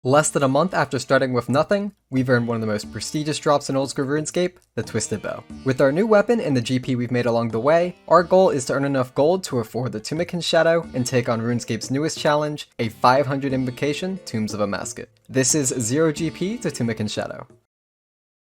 Less than a month after starting with nothing, we've earned one of the most prestigious drops in Oldschool Runescape, the Twisted Bow. With our new weapon and the GP we've made along the way, our goal is to earn enough gold to afford the Tumeken shadow and take on RuneScape's newest challenge, a 500 invocation Tombs of a Mascot. This is 0 GP to Tumeken shadow.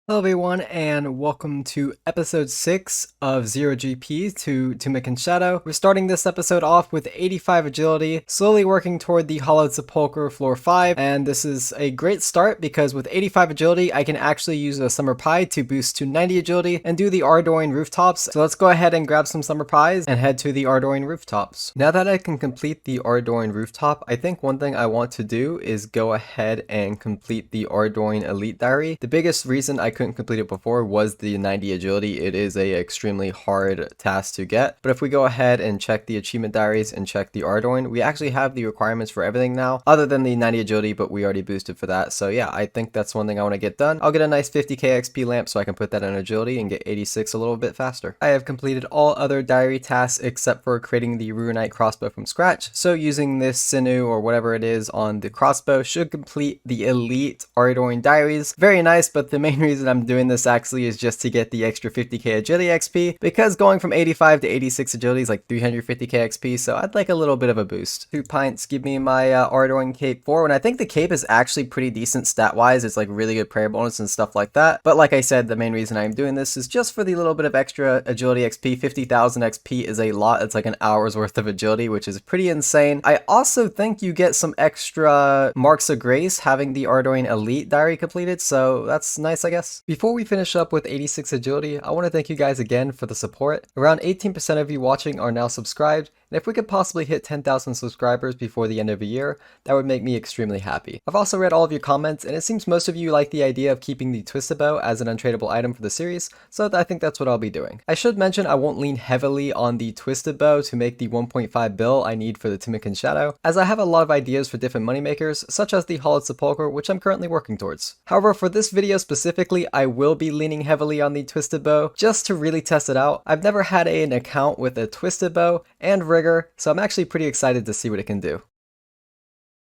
Hello everyone, and welcome to episode 6 of 0 GP to Tumeken Shadow. We're starting this episode off with 85 agility, slowly working toward the Hollowed Sepulchre floor 5, and this is a great start because with 85 agility I can actually use a Summer Pie to boost to 90 agility and do the Ardoin rooftops. So let's go ahead and grab some Summer Pies and head to the Ardoin rooftops. Now that I can complete the Ardoin rooftop, I think one thing I want to do is go ahead and complete the Ardoin Elite Diary. The biggest reason I couldn't complete it before was the 90 agility. It is a extremely hard task to get, but if we go ahead and check the achievement diaries and check the Ardoin, we actually have the requirements for everything now other than the 90 agility, but we already boosted for that. So yeah, I think that's one thing I want to get done. I'll get a nice 50k XP lamp so I can put that in agility and get 86 a little bit faster. I have completed all other diary tasks except for creating the Ruinite crossbow from scratch, so using this sinew or whatever it is on the crossbow should complete the elite Ardoin diaries. Very nice, but the main reason I'm doing this actually is just to get the extra 50k agility XP, because going from 85 to 86 agility is like 350k XP, so I'd like a little bit of a boost. 2 pints give me my Ardoin cape 4, and I think the cape is actually pretty decent stat wise. It's like really good prayer bonus and stuff like that, but like I said, the main reason I'm doing this is just for the little bit of extra agility XP. 50,000 XP is a lot. It's like an hour's worth of agility, which is pretty insane. I also think you get some extra marks of grace having the Ardoin Elite diary completed, so that's nice, I guess. Before we finish up with 86 agility, I want to thank you guys again for the support. Around 18% of you watching are now subscribed, and if we could possibly hit 10,000 subscribers before the end of the year, that would make me extremely happy. I've also read all of your comments, and it seems most of you like the idea of keeping the Twisted Bow as an untradeable item for the series, so I think that's what I'll be doing. I should mention I won't lean heavily on the Twisted Bow to make the 1.5 bill I need for the Tumeken Shadow, as I have a lot of ideas for different moneymakers, such as the Hollowed Sepulchre, which I'm currently working towards. However, for this video specifically, I will be leaning heavily on the Twisted Bow, just to really test it out. I've never had an account with a Twisted Bow and Rigor, so I'm actually pretty excited to see what it can do.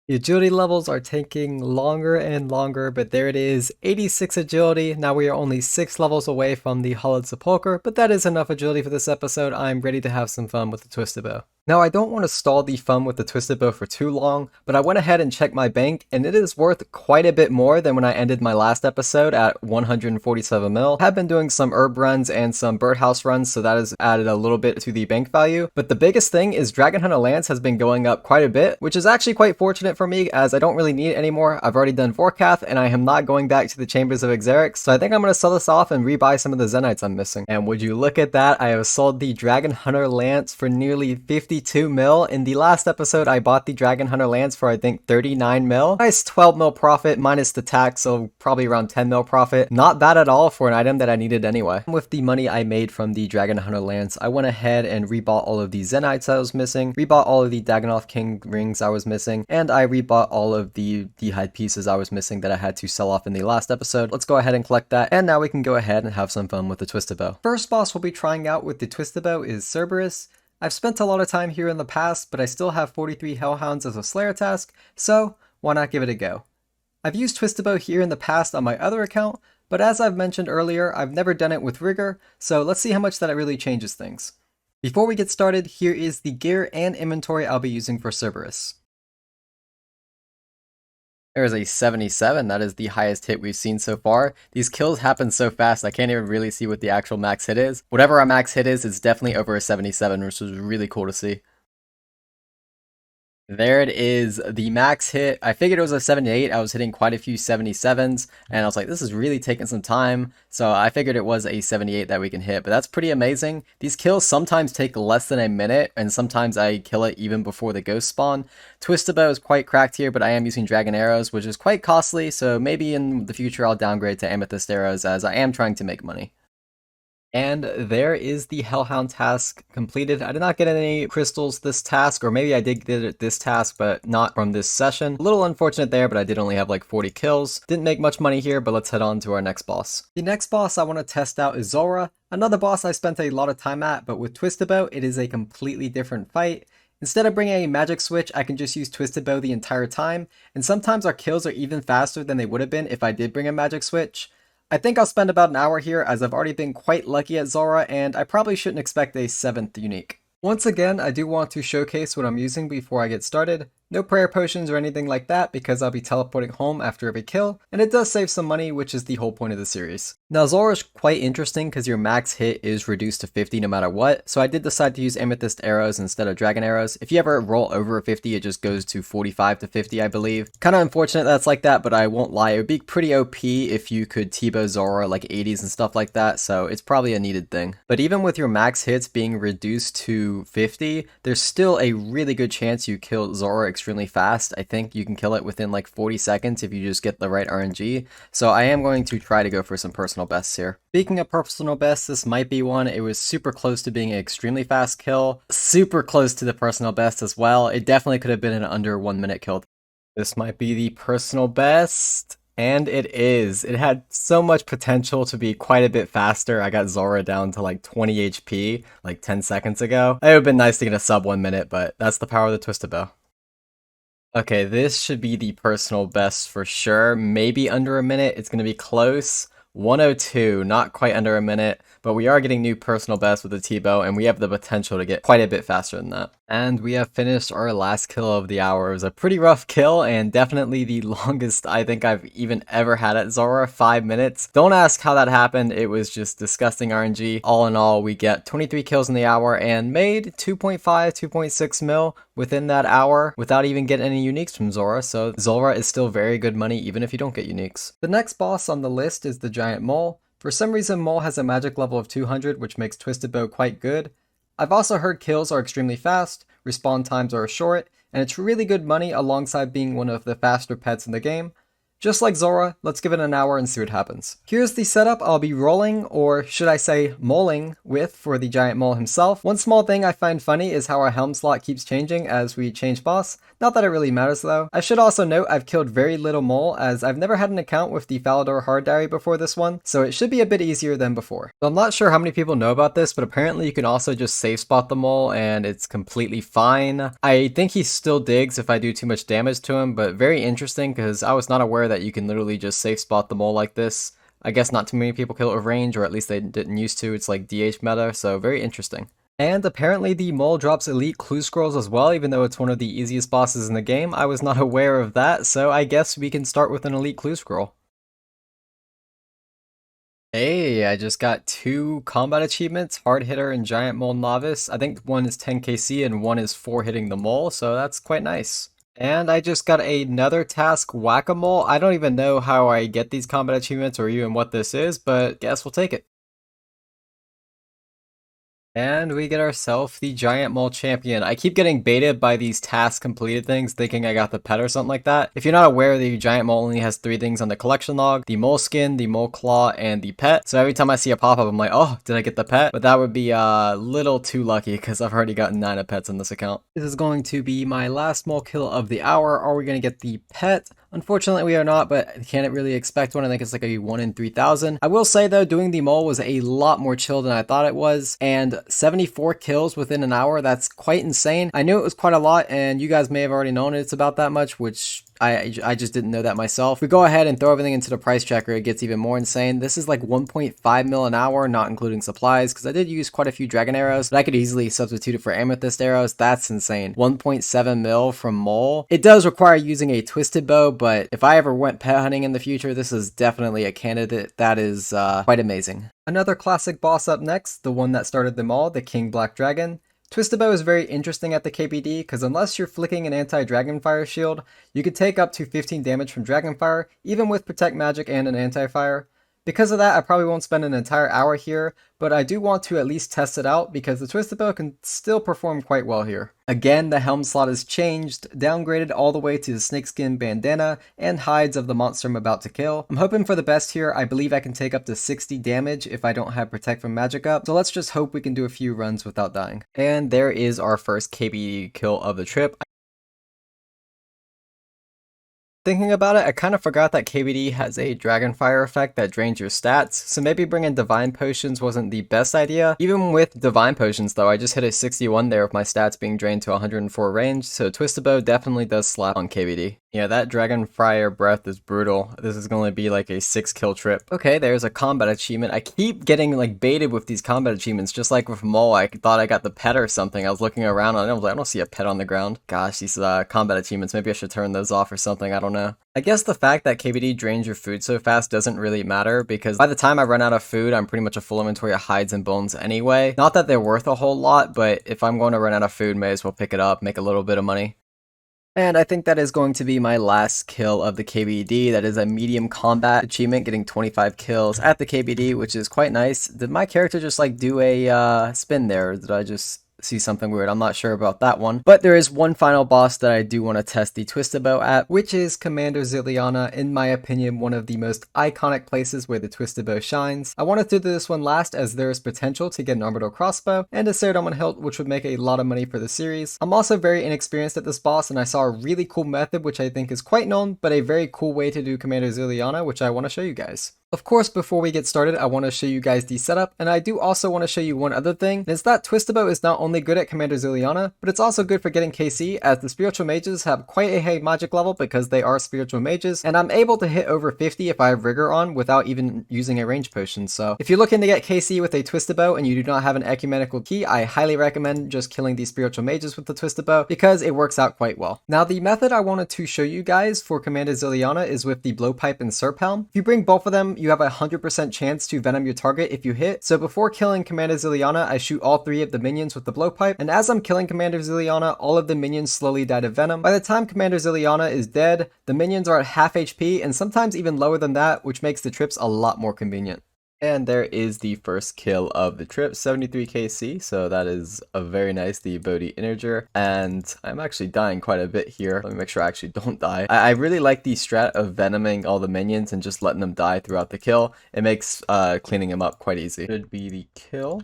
The agility levels are taking longer and longer, but there it is, 86 agility. Now we are only 6 levels away from the Hollowed Sepulchre, but that is enough agility for this episode. I'm ready to have some fun with the Twisted Bow. Now, I don't want to stall the fun with the Twisted Bow for too long, but I went ahead and checked my bank, and it is worth quite a bit more than when I ended my last episode at 147 mil. I have been doing some herb runs and some birdhouse runs, so that has added a little bit to the bank value. But the biggest thing is Dragon Hunter Lance has been going up quite a bit, which is actually quite fortunate for me, as I don't really need it anymore. I've already done Vorkath, and I am not going back to the Chambers of Xerix, so I think I'm going to sell this off and rebuy some of the Zenites I'm missing. And would you look at that, I have sold the Dragon Hunter Lance for nearly 52 mil. In the last episode, I bought the Dragon Hunter Lance for I think 39 mil. Nice 12 mil profit minus the tax, so probably around 10 mil profit. Not bad at all for an item that I needed anyway. With the money I made from the Dragon Hunter Lance, I went ahead and rebought all of the Zenites I was missing, rebought all of the Dagonoth King rings I was missing, and I rebought all of the D'hide pieces I was missing that I had to sell off in the last episode. Let's go ahead and collect that, and now we can go ahead and have some fun with the Twisted Bow. First boss we'll be trying out with the Twisted Bow is Cerberus. I've spent a lot of time here in the past, but I still have 43 Hellhounds as a Slayer task, so why not give it a go? I've used Twisted Bow here in the past on my other account, but as I've mentioned earlier, I've never done it with Rigor, so let's see how much that really changes things. Before we get started, here is the gear and inventory I'll be using for Cerberus. There is a 77, that is the highest hit we've seen so far. These kills happen so fast I can't even really see what the actual max hit is. Whatever our max hit is, it's definitely over a 77, which was really cool to see. There it is, the max hit. I figured it was a 78, I was hitting quite a few 77s, and I was like, this is really taking some time, so I figured it was a 78 that we can hit, but that's pretty amazing. These kills sometimes take less than a minute, and sometimes I kill it even before the ghost spawn. Twisted Bow is quite cracked here, but I am using dragon arrows, which is quite costly, so maybe in the future I'll downgrade to amethyst arrows, as I am trying to make money. And there is the Hellhound task completed. I did not get any crystals this task, or maybe I did get it this task, but not from this session. A little unfortunate there, but I did only have like 40 kills. Didn't make much money here, but let's head on to our next boss. The next boss I want to test out is Zulrah. Another boss I spent a lot of time at, but with Twisted Bow, it is a completely different fight. Instead of bringing a magic switch, I can just use Twisted Bow the entire time, and sometimes our kills are even faster than they would have been if I did bring a magic switch. I think I'll spend about an hour here as I've already been quite lucky at Zora, and I probably shouldn't expect a 7th unique. Once again, I do want to showcase what I'm using before I get started. No prayer potions or anything like that because I'll be teleporting home after every kill, and it does save some money, which is the whole point of the series. Now Zora is quite interesting because your max hit is reduced to 50 no matter what, so I did decide to use amethyst arrows instead of dragon arrows. If you ever roll over 50, it just goes to 45 to 50, I believe. Kinda unfortunate that's like that, but I won't lie, it would be pretty OP if you could T-bow Zora like 80s and stuff like that, so it's probably a needed thing. But even with your max hits being reduced to 50, there's still a really good chance you kill Zora extremely fast. I think you can kill it within like 40 seconds if you just get the right RNG. So I am going to try to go for some personal bests here. Speaking of personal bests, this might be one. It was super close to being an extremely fast kill. Super close to the personal best as well. It definitely could have been an under 1 minute kill. This might be the personal best. And it is. It had so much potential to be quite a bit faster. I got Zora down to like 20 HP like 10 seconds ago. It would have been nice to get a sub 1 minute, but that's the power of the Twisted Bow. Okay, this should be the personal best for sure. Maybe under a minute. It's going to be close. 102, not quite under a minute, but we are getting new personal bests with the T-bow, and we have the potential to get quite a bit faster than that. And we have finished our last kill of the hour. It was a pretty rough kill, and definitely the longest I think I've even ever had at Zora, 5 minutes. Don't ask how that happened, it was just disgusting RNG. All in all, we get 23 kills in the hour and made 2.5, 2.6 mil within that hour without even getting any uniques from Zora, so Zora is still very good money even if you don't get uniques. The next boss on the list is the Giant Mole. For some reason, Mole has a magic level of 200, which makes Twisted Bow quite good. I've also heard kills are extremely fast, respawn times are short, and it's really good money alongside being one of the faster pets in the game. Just like Zora, let's give it an hour and see what happens. Here's the setup I'll be rolling, or should I say moling, with for the Giant Mole himself. One small thing I find funny is how our helm slot keeps changing as we change boss. Not that it really matters though. I should also note I've killed very little Mole as I've never had an account with the Falador Hard Diary before this one, so it should be a bit easier than before. So I'm not sure how many people know about this, but apparently you can also just safe spot the Mole and it's completely fine. I think he still digs if I do too much damage to him, but very interesting because I was not aware that you can literally just safe spot the Mole like this. I guess not too many people kill it with range, or at least they didn't used to. It's like DH meta, so very interesting. And apparently the Mole drops elite clue scrolls as well, even though it's one of the easiest bosses in the game. I was not aware of that, so I guess we can start with an elite clue scroll. Hey, I just got 2 combat achievements, Hard Hitter and Giant Mole Novice. I think one is 10 KC and one is for hitting the mole, so that's quite nice. And I just got another task, Whack-a-Mole. I don't even know how I get these combat achievements or even what this is, but guess we'll take it. And we get ourselves the Giant Mole Champion. I keep getting baited by these task completed things, thinking I got the pet or something like that. If you're not aware, the Giant Mole only has 3 things on the collection log: the Mole Skin, the Mole Claw, and the pet. So every time I see a pop-up, I'm like, oh, did I get the pet? But that would be a little too lucky because I've already gotten 9 of pets on this account. This is going to be my last mole kill of the hour. Are we going to get the pet? Unfortunately, we are not, but can't really expect one. I think it's like a 1 in 3,000. I will say though, doing the mole was a lot more chill than I thought it was, and 74 kills within an hour, that's quite insane. I knew it was quite a lot, and you guys may have already known it's about that much, which I just didn't know that myself. If we go ahead and throw everything into the price checker, it gets even more insane. This is like 1.5 mil an hour, not including supplies, because I did use quite a few dragon arrows, but I could easily substitute it for amethyst arrows. That's insane. 1.7 mil from Mole. It does require using a Twisted Bow, but if I ever went pet hunting in the future, this is definitely a candidate. That is quite amazing. Another classic boss up next, the one that started them all, the King Black Dragon. Twisted Bow is very interesting at the KBD because unless you're flicking an anti-Dragonfire shield, you can take up to 15 damage from Dragonfire, even with Protect Magic and an anti-fire. Because of that, I probably won't spend an entire hour here, but I do want to at least test it out because the Twisted Bow can still perform quite well here. Again, the helm slot is changed, downgraded all the way to the snakeskin bandana and hides of the monster I'm about to kill. I'm hoping for the best here. I believe I can take up to 60 damage if I don't have Protect from Magic up, so let's just hope we can do a few runs without dying. And there is our first KBD kill of the trip. Thinking about it, I kind of forgot that KBD has a Dragonfire effect that drains your stats, so maybe bringing Divine Potions wasn't the best idea. Even with Divine Potions though, I just hit a 61 there with my stats being drained to 104 range, so Twisted Bow definitely does slap on KBD. Yeah, that Dragonfire breath is brutal. This is going to be like a 6 kill trip. Okay, there's a combat achievement. I keep getting like baited with these combat achievements, just like with Mole. I thought I got the pet or something. I was looking around and I was like, I don't see a pet on the ground. Gosh, these combat achievements, maybe I should turn those off or something, I don't know. I guess the fact that KBD drains your food so fast doesn't really matter, because by the time I run out of food, I'm pretty much a full inventory of hides and bones anyway. Not that they're worth a whole lot, but if I'm going to run out of food, may as well pick it up, make a little bit of money. And I think that is going to be my last kill of the KBD. That is a medium combat achievement, getting 25 kills at the KBD, which is quite nice. Did my character just like do a spin there, or did I just see something weird? I'm not sure about that one. But there is one final boss that I do want to test the Twisted Bow at, which is Commander Ziliana. In my opinion, one of the most iconic places where the Twisted Bow shines. I wanted to do this one last as there is potential to get an orbital crossbow and a Ceridon hilt, which would make a lot of money for the series. I'm also very inexperienced at this boss, and I saw a really cool method which I think is quite known, but a very cool way to do Commander Ziliana, which I want to show you guys. Of course, before we get started, I want to show you guys the setup, and I do also want to show you one other thing, and it's that Twisted Bow is not only good at Commander Ziliana, but it's also good for getting KC, as the Spiritual Mages have quite a high magic level because they are Spiritual Mages, and I'm able to hit over 50 if I have Rigor on without even using a range potion. So if you're looking to get KC with a Twisted Bow and you do not have an ecumenical key, I highly recommend just killing these Spiritual Mages with the Twisted Bow because it works out quite well. Now, the method I wanted to show you guys for Commander Ziliana is with the Blowpipe and Serphelm. If you bring both of them, you have a 100% chance to venom your target if you hit. So before killing Commander Ziliana, I shoot all 3 of the minions with the Blowpipe, and as I'm killing Commander Ziliana, all of the minions slowly die to venom. By the time Commander Ziliana is dead, the minions are at half HP and sometimes even lower than that, which makes the trips a lot more convenient. And there is the first kill of the trip, 73 KC, so that is a very nice, the Bodhi Integer, and I'm actually dying quite a bit here. Let me make sure I actually don't die. I really like the strat of venoming all the minions and just letting them die throughout the kill. It makes cleaning them up quite easy. Should be the kill.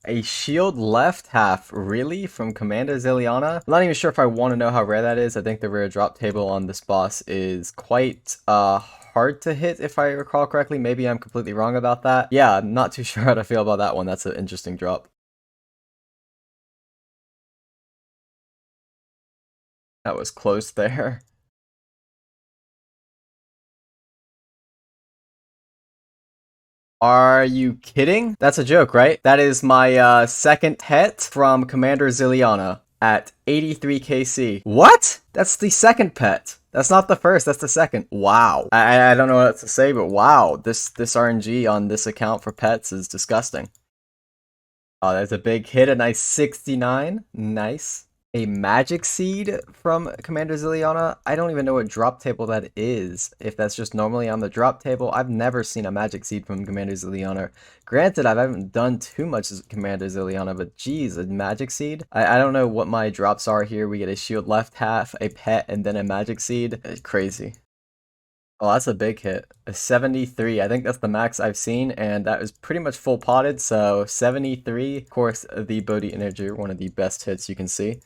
A shield left half, really? From Commander Ziliana? I'm not even sure if I want to know how rare that is. I think the rare drop table on this boss is quite hard to hit, if I recall correctly. Maybe I'm completely wrong about that. Yeah, I'm not too sure how to feel about that one. That's an interesting drop. That was close there. Are you kidding? That's a joke, right? That is my second pet from Commander Ziliana at 83 KC. What? That's the second pet. That's not the first, that's the second. Wow. I don't know what to say, but wow. This RNG on this account for pets is disgusting. Oh, there's a big hit, a nice 69. Nice. A magic seed from Commander Ziliana. I don't even know what drop table that is. If that's just normally on the drop table. I've never seen a magic seed from Commander Ziliana. Granted, I haven't done too much as Commander Ziliana, but geez, a magic seed? I don't know what my drops are here. We get a shield left half, a pet, and then a magic seed. It's crazy. Oh, that's a big hit. A 73. I think that's the max I've seen, and that was pretty much full potted, so 73. Of course, the Bodhi Integer, one of the best hits you can see.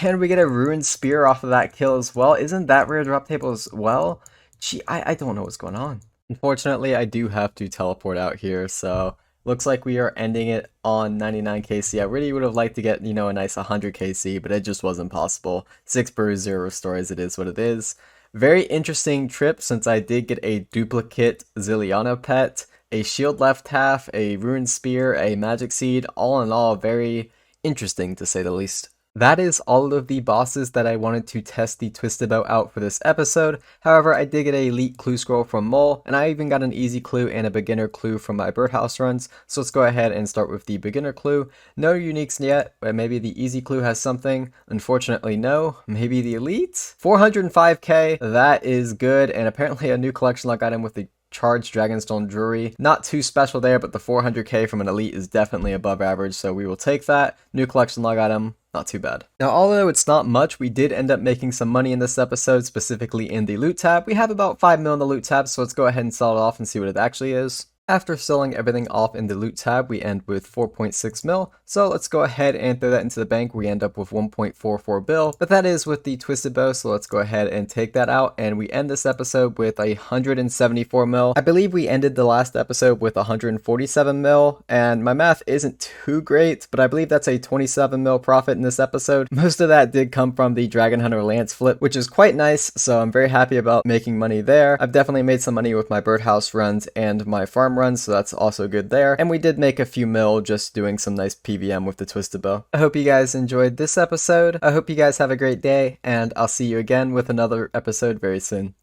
And we get a Ruined Spear off of that kill as well. Isn't that rare drop table as well? Gee, I don't know what's going on. Unfortunately, I do have to teleport out here, so looks like we are ending it on 99 KC. I really would have liked to get, you know, a nice 100 KC, but it just wasn't possible. 6 brews, 0 restores, it is what it is. Very interesting trip since I did get a duplicate Ziliana pet, a shield left half, a Ruined Spear, a magic seed. All in all, very interesting to say the least. That is all of the bosses that I wanted to test the Twisted Bow out for this episode. However, I did get an elite clue scroll from Mole, and I even got an easy clue and a beginner clue from my birdhouse runs. So let's go ahead and start with the beginner clue. No uniques yet, but maybe the easy clue has something. Unfortunately, no. Maybe the elite? 405k, that is good, and apparently a new collection log item with the Charged Dragonstone Jewelry. Not too special there, but the 400k from an elite is definitely above average, so we will take that. New collection log item. Not too bad. Now, although it's not much, we did end up making some money in this episode, specifically in the loot tab. We have about 5 mil in the loot tab, so let's go ahead and sell it off and see what it actually is. After selling everything off in the loot tab, we end with 4.6 mil, So let's go ahead and throw that into the bank. We end up with 1.44 bill, but that is with the twisted bow. So let's go ahead and take that out, and we end this episode with 174 mil. I believe we ended the last episode with 147 mil, and my math isn't too great, but I believe that's a 27 mil profit in this episode. Most of that did come from the Dragon Hunter Lance flip, which is quite nice, so I'm very happy about making money there. I've definitely made some money with my birdhouse runs and my farm runs, so that's also good there. And we did make a few mil just doing some nice PVM with the twisted bow. I hope you guys enjoyed this episode. I hope you guys have a great day, and I'll see you again with another episode very soon.